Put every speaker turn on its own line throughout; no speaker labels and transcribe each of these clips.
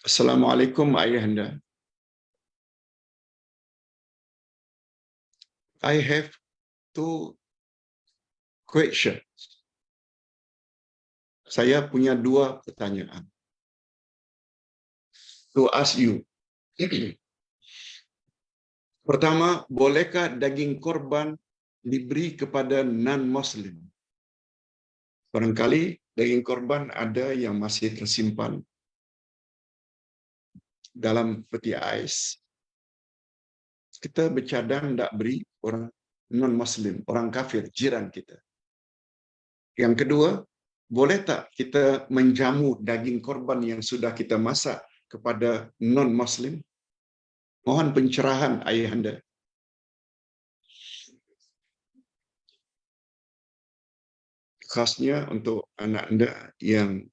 Assalamualaikum ayahanda. I have two questions. Saya punya dua pertanyaan to ask you. Pertama, bolehkah daging korban diberi kepada non-Muslim? Barangkali daging korban ada yang masih tersimpan dalam peti ais. Kita bercadang tak beri orang non-Muslim, orang kafir, jiran kita. Yang kedua, boleh tak kita menjamu daging korban yang sudah kita masak kepada non-Muslim? Mohon pencerahan ayahanda. Khasnya untuk anak anda yang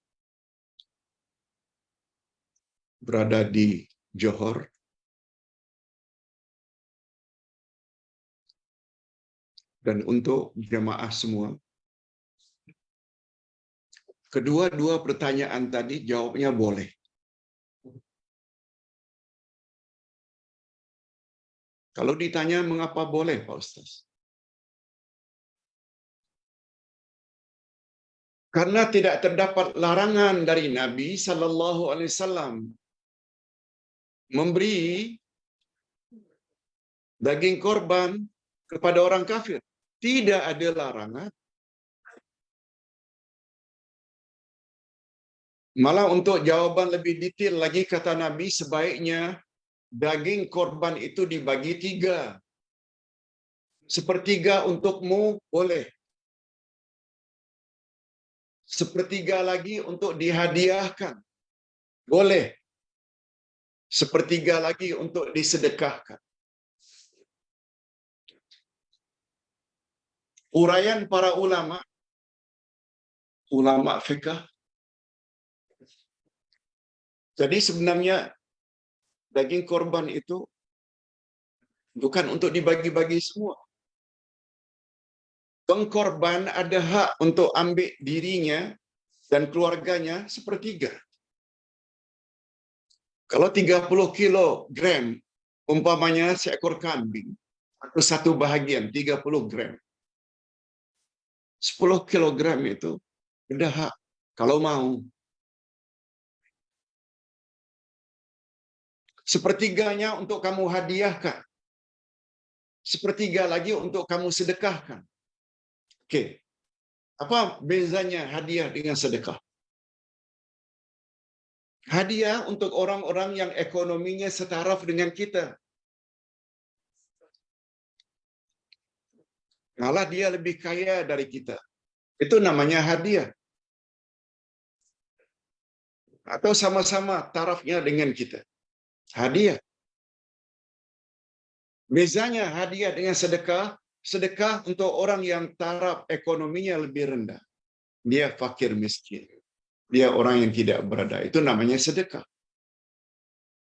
berada di Johor dan untuk jemaah semua. Kedua-dua pertanyaan tadi jawabnya boleh. Kalau ditanya mengapa boleh, Pak Ustaz? Karena tidak terdapat larangan dari Nabi sallallahu alaihi wasallam memberi daging korban kepada orang kafir. Tidak ada larangan. Malah untuk jawaban lebih detail lagi kata Nabi, sebaiknya daging korban itu dibagi 3. Sepertiga untukmu boleh. Sepertiga lagi untuk dihadiahkan. Boleh. Sepertiga lagi untuk disedekahkan. Uraian para ulama fiqh. Jadi sebenarnya daging korban itu bukan untuk dibagi-bagi semua. Pengkorban ada hak untuk ambil dirinya dan keluarganya sepertiga. Kalau 30 kilogram, umpamanya seekor kambing, atau satu bahagian 30 gram. 10 kilogram itu ada hak kalau mau. Sepertiganya untuk kamu hadiahkan. Sepertiga lagi untuk kamu sedekahkan. Okey. Apa bezanya hadiah dengan sedekah? Hadiah untuk orang-orang yang ekonominya setaraf dengan kita. Malah dia lebih kaya dari kita. Itu namanya hadiah. Atau sama-sama tarafnya dengan kita. Hadiah. Bezanya hadiah dengan sedekah, sedekah untuk orang yang taraf ekonominya lebih rendah. Dia fakir miskin. Dia orang yang tidak berada. Itu namanya sedekah.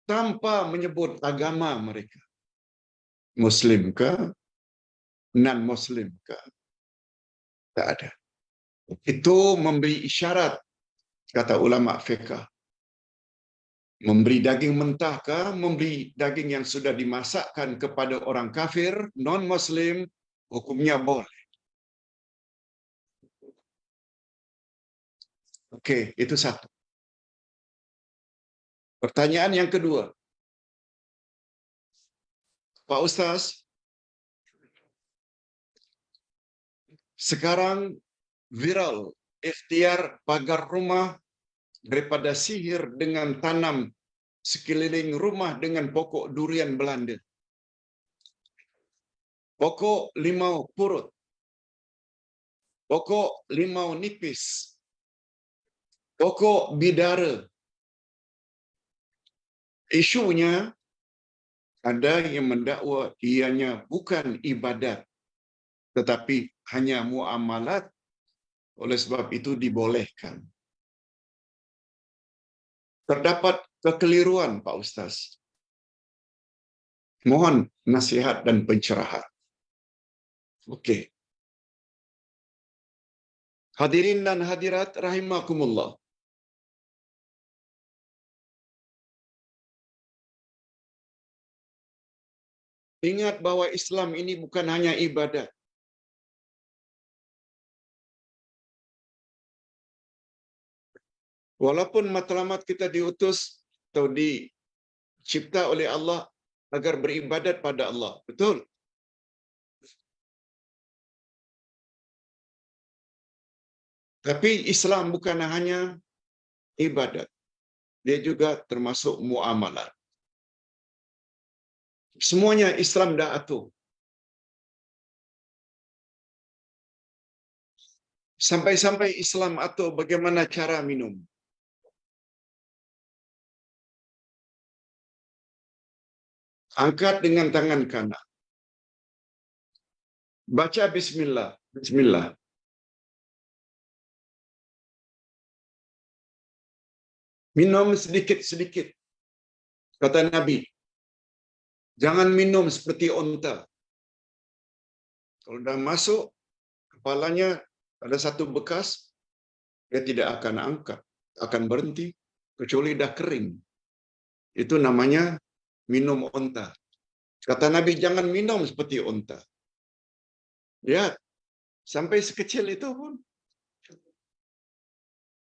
Tanpa menyebut agama mereka. Muslim ke? Non-Muslim ke? Tak ada. Itu memberi isyarat, kata ulama fiqh. Memberi daging mentah ke, memberi daging yang sudah dimasakkan kepada orang kafir, non-Muslim, hukumnya boleh. Okey, itu satu. Pertanyaan yang kedua. Pak Ustaz, sekarang viral ikhtiar pagar rumah daripada sihir dengan tanam sekeliling rumah dengan pokok durian Belanda. Pokok limau purut. Pokok limau nipis. Pokok bidara. Isunya ada yang mendakwa ianya bukan ibadat tetapi hanya muamalat, oleh sebab itu dibolehkan. Terdapat kekeliruan, Pak Ustaz. Mohon nasihat dan pencerahan. Okey. Hadirin dan hadirat rahimakumullah. Ingat bahwa Islam ini bukan hanya ibadat. Walaupun matlamat kita diutus atau dicipta oleh Allah agar beribadat pada Allah. Betul. Tapi Islam bukan hanya ibadat. Dia juga termasuk muamalah. Semuanya Islam dah atur. Sampai-sampai Islam atur bagaimana cara minum. Angkat dengan tangan kanan. Baca bismillah. Bismillah. Minum sedikit-sedikit. Kata Nabi, jangan minum seperti onta. Kalau dah masuk, kepalanya ada satu bekas, dia tidak akan angkat, akan berhenti, kecuali dah kering. Itu namanya minum onta. Kata Nabi, jangan minum seperti onta. Lihat, sampai sekecil itu pun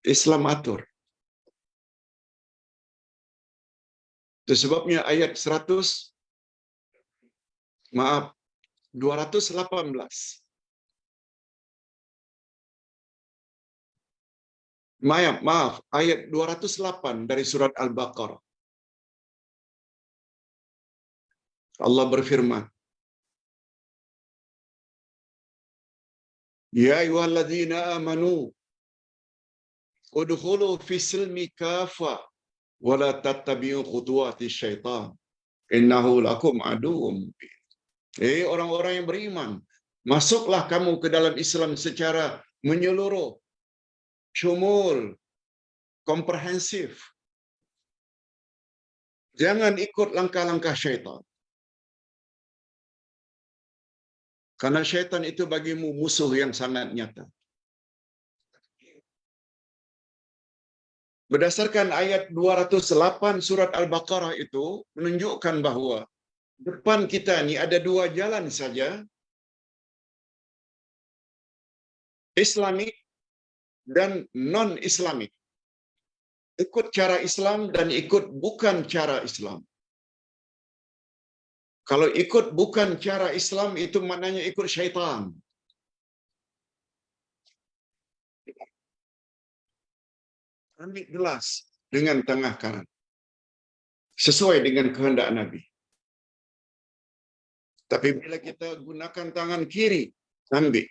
Islam atur. Itu sebabnya ayat 218. Maaf, ayat 208 dari surat Al-Baqarah. Allah berfirman, Ya ayyuhalladzina amanu udkhulu fi silmi kafa wa la tattabi'u khutuwati syaitan innahu lakum aduwwum mubin. Orang-orang yang beriman, masuklah kamu ke dalam Islam secara menyeluruh, syumul, komprehensif. Jangan ikut langkah-langkah syaitan. Karena syaitan itu bagimu musuh yang sangat nyata. Berdasarkan ayat 208 surat Al-Baqarah itu menunjukkan bahawa depan kita ni ada dua jalan saja, Islamik dan non-Islamik. Ikut cara Islam dan ikut bukan cara Islam. Kalau ikut bukan cara Islam itu maknanya ikut syaitan. Ambil gelas dengan tangan kanan. Sesuai dengan kehendak Nabi. Tapi bila kita gunakan tangan kiri, ambil.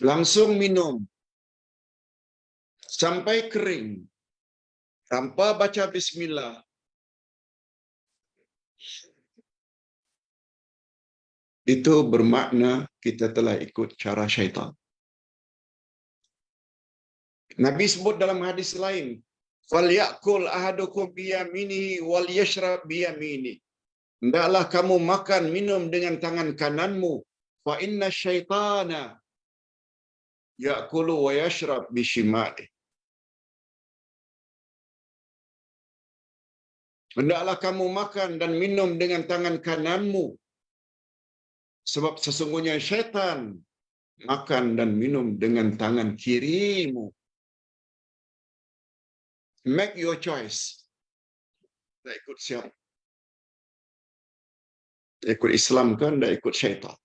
Langsung minum. Sampai kering. Tanpa baca bismillah. Itu bermakna kita telah ikut cara syaitan. Nabi sebut dalam hadis lain, "Falyakul ahadukum biyaminihi wal yashrab biyamini." Hendaklah kamu makan minum dengan tangan kananmu, fa inna syaitana ya'kulu wa yashrab bishimali. Hendaklah kamu makan dan minum dengan tangan kananmu, sebab sesungguhnya syaitan makan dan minum dengan tangan kirimu. Make your choice. Dah ikut siapa? Dah ikut Islam kan? Dah ikut syaitan?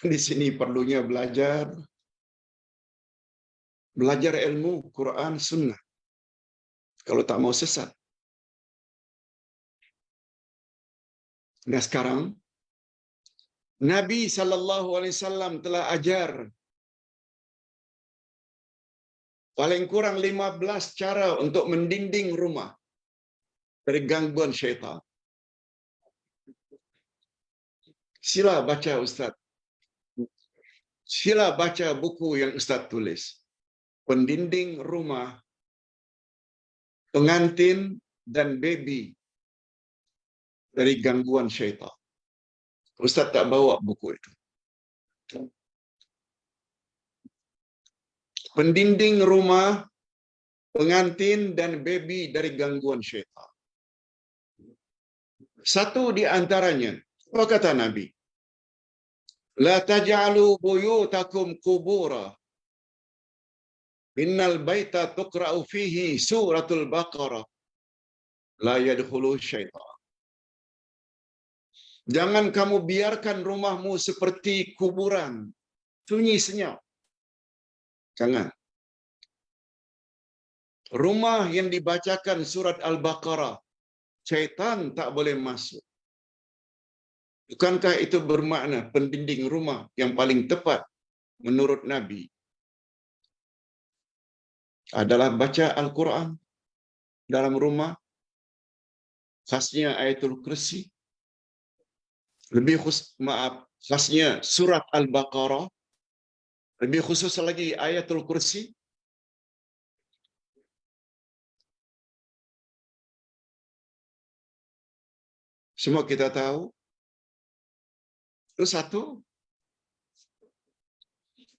Di sini perlunya belajar ilmu Quran Sunnah. Kalau tak mau sesat. Dan sekarang Nabi SAW telah ajar paling kurang 15 cara untuk mendinding rumah dari gangguan syaitan. Sila baca Ustaz. Sila baca buku yang Ustaz tulis. Pendinding rumah, pengantin dan baby dari gangguan syaitan. Ustaz tak bawa buku itu. Pendinding rumah, pengantin dan baby dari gangguan syaitan. Satu di antaranya, apa kata Nabi? La taj'alu buyutakum qubura. Innal baita tuqra'u fihi suratul Baqarah. La yadkhulu syaitan. Jangan kamu biarkan rumahmu seperti kuburan. Sunyi senyap. Jangan. Rumah yang dibacakan surat Al-Baqarah, syaitan tak boleh masuk. Bukankah itu bermakna pendinding rumah yang paling tepat menurut Nabi adalah baca Al-Quran dalam rumah, khasnya ayatul kursi, khasnya surat Al-Baqarah, lebih khusus lagi ayatul kursi. Semua kita tahu. Itu satu.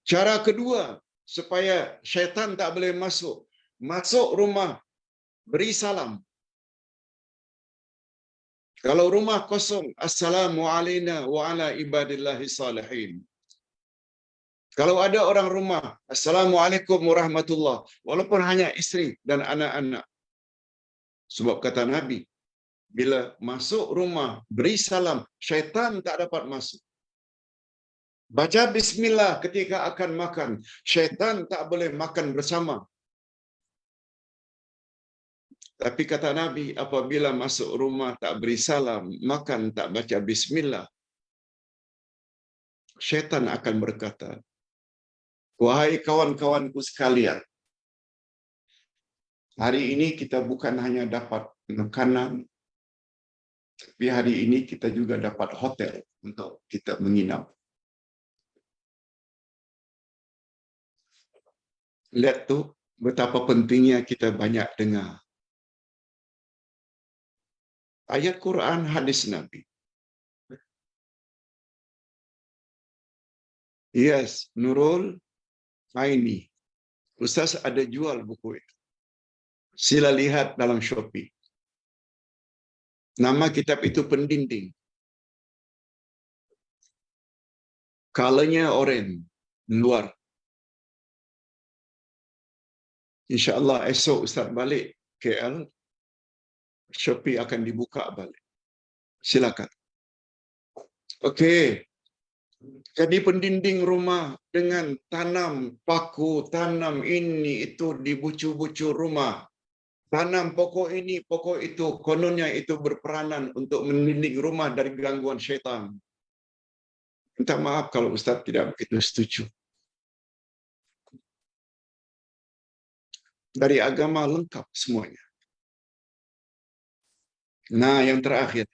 Cara kedua, supaya syaitan tak boleh masuk. Masuk rumah, beri salam. Kalau rumah kosong, assalamu alayna wa ala ibadillahi salihin. Kalau ada orang rumah, assalamualaikum warahmatullah, walaupun hanya isteri dan anak-anak. Sebab kata Nabi, bila masuk rumah, beri salam, syaitan tak dapat masuk. Baca bismillah ketika akan makan, syaitan tak boleh makan bersama. Tapi kata Nabi, apabila masuk rumah tak beri salam, makan tak baca bismillah, syaitan akan berkata, wahai kawan-kawanku sekalian, hari ini kita bukan hanya dapat makanan, tapi hari ini kita juga dapat hotel untuk kita menginap. Lihat tuh betapa pentingnya kita banyak dengar ayat Quran, hadis Nabi. Yes, Nurul Aini. Ustaz ada jual buku itu. Sila lihat dalam Shopee. Nama kitab itu Pendinding. Colornya oranye, luar. InsyaAllah esok Ustaz balik KL, Shopee akan dibuka balik. Silakan. Okey. Jadi pendinding rumah dengan tanam paku, tanam ini itu di bucu-bucu rumah. Tanam pokok ini, pokok itu, kononnya itu berperanan untuk mendinding rumah dari gangguan syaitan. Minta maaf kalau Ustaz tidak begitu setuju. Dari agama lengkap semuanya. Nah, yang terakhir,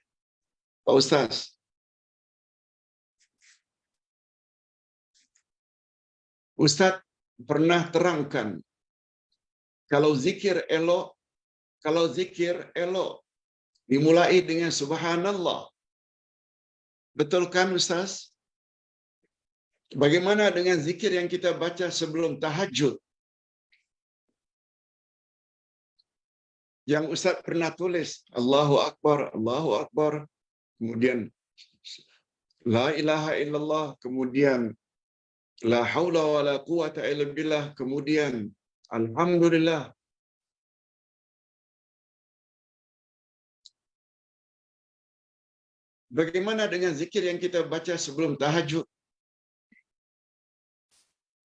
Pak Ustaz, Ustaz pernah terangkan kalau zikir elok dimulai dengan subhanallah. Betul kan Ustaz? Bagaimana dengan zikir yang kita baca sebelum tahajud? Yang Ustaz pernah tulis, Allahu Akbar, Allahu Akbar, kemudian La ilaha illallah, kemudian La haula wa la quwata illa billah, kemudian Alhamdulillah. Bagaimana dengan zikir yang kita baca sebelum tahajud?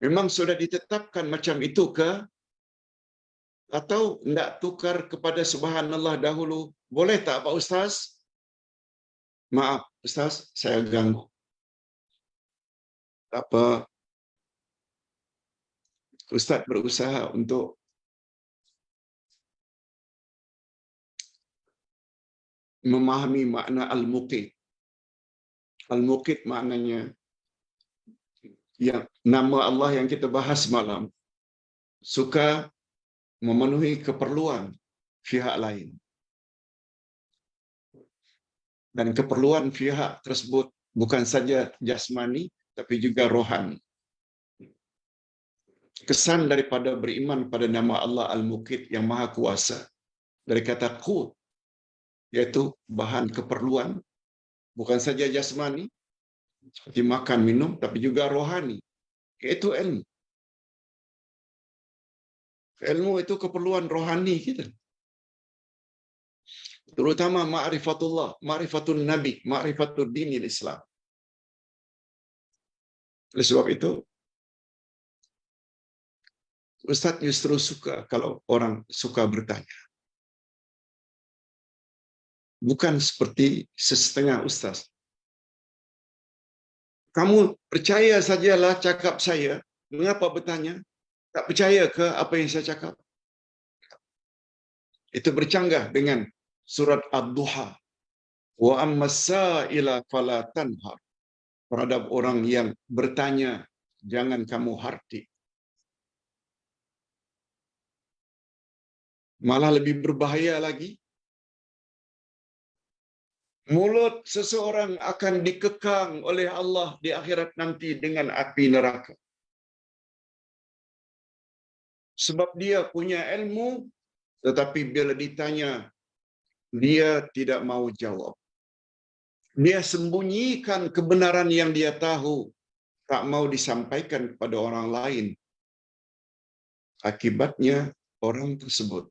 Memang sudah ditetapkan macam itu ke? Atau tidak tukar kepada subhanallah dahulu? Boleh tak Pak Ustaz? Maaf Ustaz, saya ganggu. Apa? Ustaz berusaha untuk memahami makna al-muqit. Al-muqit maknanya yang nama Allah yang kita bahas malam, suka memenuhi keperluan pihak lain. Dan keperluan pihak tersebut bukan saja jasmani, tapi juga rohani. Kesan daripada beriman pada nama Allah Al-Muqit yang Maha Kuasa, dari kata qut, yaitu bahan keperluan, bukan saja jasmani, seperti makan, minum, tapi juga rohani, yaitu ilmu. Ilmu itu keperluan rohani kita. Terutama ma'rifatullah, ma'rifatul Nabi, ma'rifatul dinil Islam. Oleh sebab itu, Ustaz justru suka kalau orang suka bertanya. Bukan seperti setengah ustaz. Kamu percaya sajalah cakap saya. Mengapa bertanya? Tak percaya ke apa yang saya cakap? Itu bercanggah dengan surat Ad-Duha. Wa ammas-sa'ila fala tanhar. Terhadap orang yang bertanya, jangan kamu hardik. Malah lebih berbahaya lagi, mulut seseorang akan dikekang oleh Allah di akhirat nanti dengan api neraka. Sebab dia punya ilmu, tetapi bila ditanya, dia tidak mau jawab. Dia sembunyikan kebenaran yang dia tahu, tak mau disampaikan kepada orang lain. Akibatnya, orang tersebut,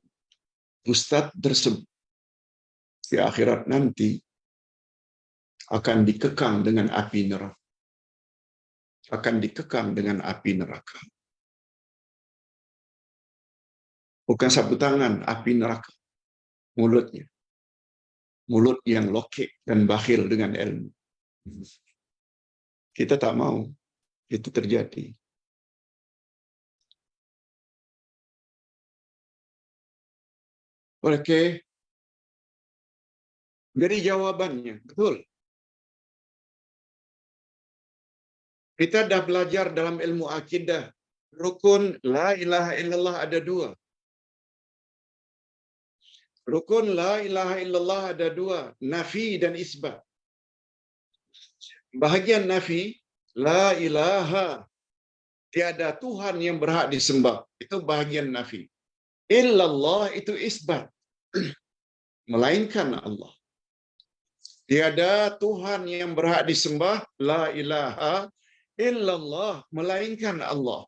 ustaz tersebut, di akhirat nanti akan dikekang dengan api neraka. Akan dikekang dengan api neraka. Bukan sapu tangan, api neraka. Mulutnya. Mulut yang lokek dan bakhil dengan ilmu. Kita tak mau itu terjadi. Oke. Jadi jawabannya, betul. Kita dah belajar dalam ilmu akidah. Rukun la ilaha illallah ada dua. Rukun la ilaha illallah ada dua. Nafi dan isbat. Bahagian nafi, la ilaha. Tiada Tuhan yang berhak disembah. Itu bahagian nafi. Illallah itu isbat. Melainkan Allah. Tiada Tuhan yang berhak disembah, la ilaha illallah, melainkan Allah.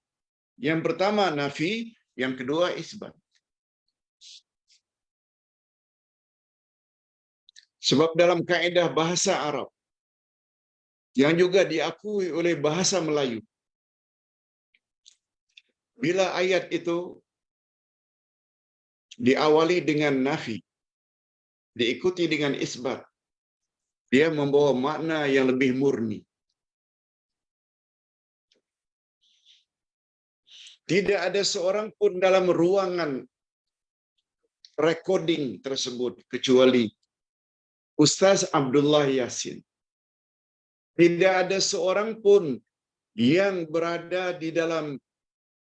Yang pertama nafi, yang kedua isbat. Sebab dalam kaedah bahasa Arab, yang juga diakui oleh bahasa Melayu, bila ayat itu diawali dengan nafi, diikuti dengan isbat, dia membawa makna yang lebih murni. Tidak ada seorang pun dalam ruangan recording tersebut kecuali Ustaz Abdullah Yasin. Tidak ada seorang pun yang berada di dalam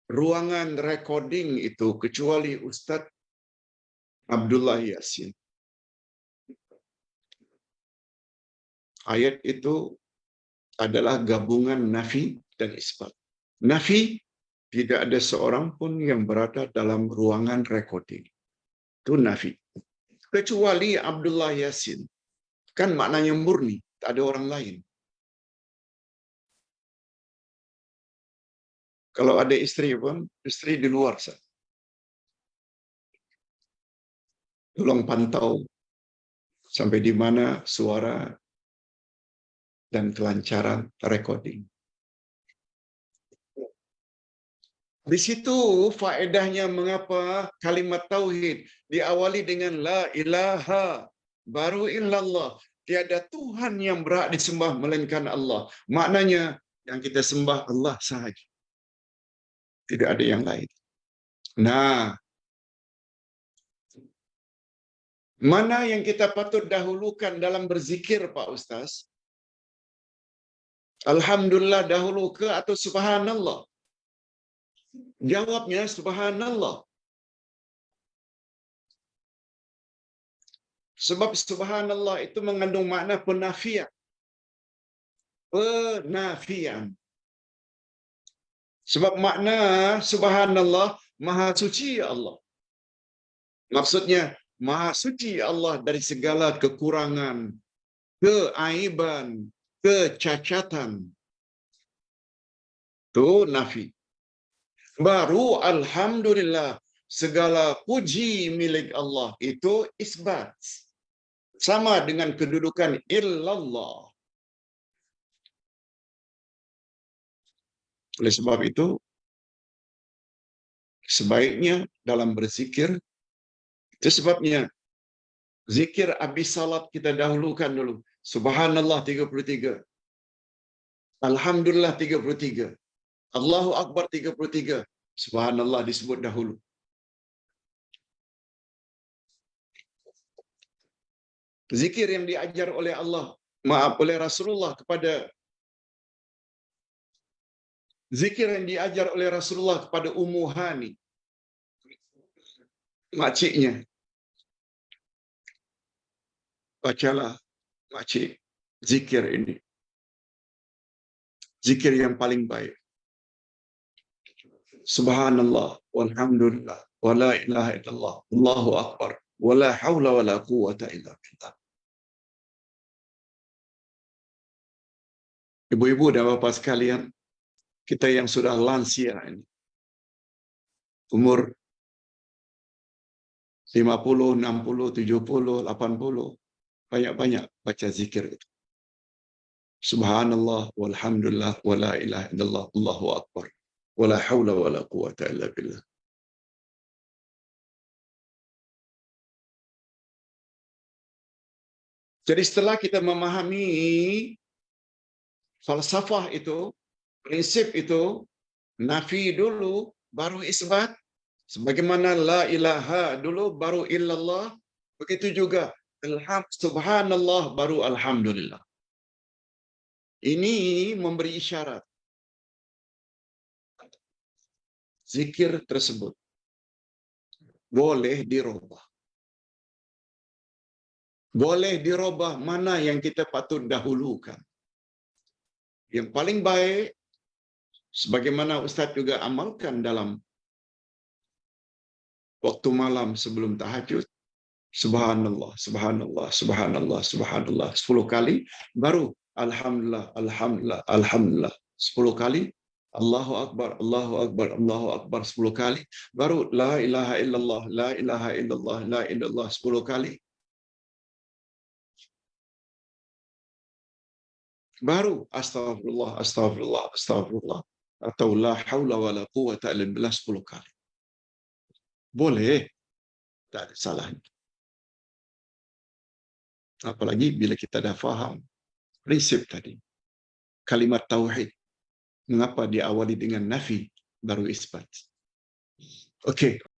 ruangan recording itu kecuali Ustaz Abdullah Yasin. Ayat itu adalah gabungan nafi dan isbat. Nafi, tidak ada seorang pun yang berada dalam ruangan recording. Itu nafi. Kecuali Abdullah Yasin. Kan maknanya murni, tak ada orang lain. Kalau ada istri pun, istri di luar sana. Tolong pantau sampai di mana suara dan kelancaran recording. Di situ faedahnya mengapa kalimat tauhid diawali dengan la ilaha baru illallah. Tiada Tuhan yang berhak disembah melainkan Allah. Maknanya yang kita sembah Allah sahaja. Tidak ada yang lain. Nah, mana yang kita patut dahulukan dalam berzikir, Pak Ustaz? Alhamdulillah dahulu ke atau subhanallah? Jawabnya subhanallah. Sebab subhanallah itu mengandung makna penafian. Penafian. Sebab makna subhanallah, maha suci Allah. Maksudnya, Maha suci Allah dari segala kekurangan, keaiban, kecacatan. Itu nafi. Baru alhamdulillah, segala puji milik Allah. Itu isbat. Sama dengan kedudukan illallah. Oleh sebab itu, sebaiknya dalam berzikir, itu sebabnya zikir habis salat kita dahulukan dulu. Subhanallah 33. Alhamdulillah 33. Allahu Akbar 33. Subhanallah disebut dahulu. Zikir yang diajar oleh Allah, oleh Rasulullah kepada zikir yang diajar oleh Rasulullah kepada Ummu Hani, makciknya. Bacalah makcik zikir ini. Zikir yang paling baik. Subhanallah walhamdulillah wa la ilaha illallah Allahu akbar wa la haula wa la quwwata illa billah. Ibu-ibu dan bapak sekalian, kita yang sudah lansia ini, umur 50, 60, 70, 80, banyak-banyak baca zikir itu. Subhanallah walhamdulillah wa la ilaha illallah Allahu akbar wa la haula wa la quwwata illa billah. Jadi setelah kita memahami falsafah itu, prinsip itu, nafi dulu baru isbat. Sebagaimana la ilaha dulu baru illallah, begitu juga subhanallah baru alhamdulillah. Ini memberi isyarat zikir tersebut boleh dirubah. Boleh dirubah mana yang kita patut dahulukan. Yang paling baik, sebagaimana Ustaz juga amalkan dalam waktu malam sebelum tahajud, subhanallah, subhanallah, subhanallah, subhanallah 10 kali, baru alhamdulillah, alhamdulillah, alhamdulillah 10 kali, Allahu akbar, Allahu akbar, Allahu akbar 10 kali, baru la ilaha illallah, la ilaha illallah, la ilallah 10 kali. Baru astagfirullah, astagfirullah, astagfirullah atau la haula wala quwwata illa billah 10 kali. Boleh, tak ada salahnya. Apalagi bila kita dah faham prinsip tadi. Kalimat tauhid. Mengapa diawali dengan nafi baru isbat? Okey.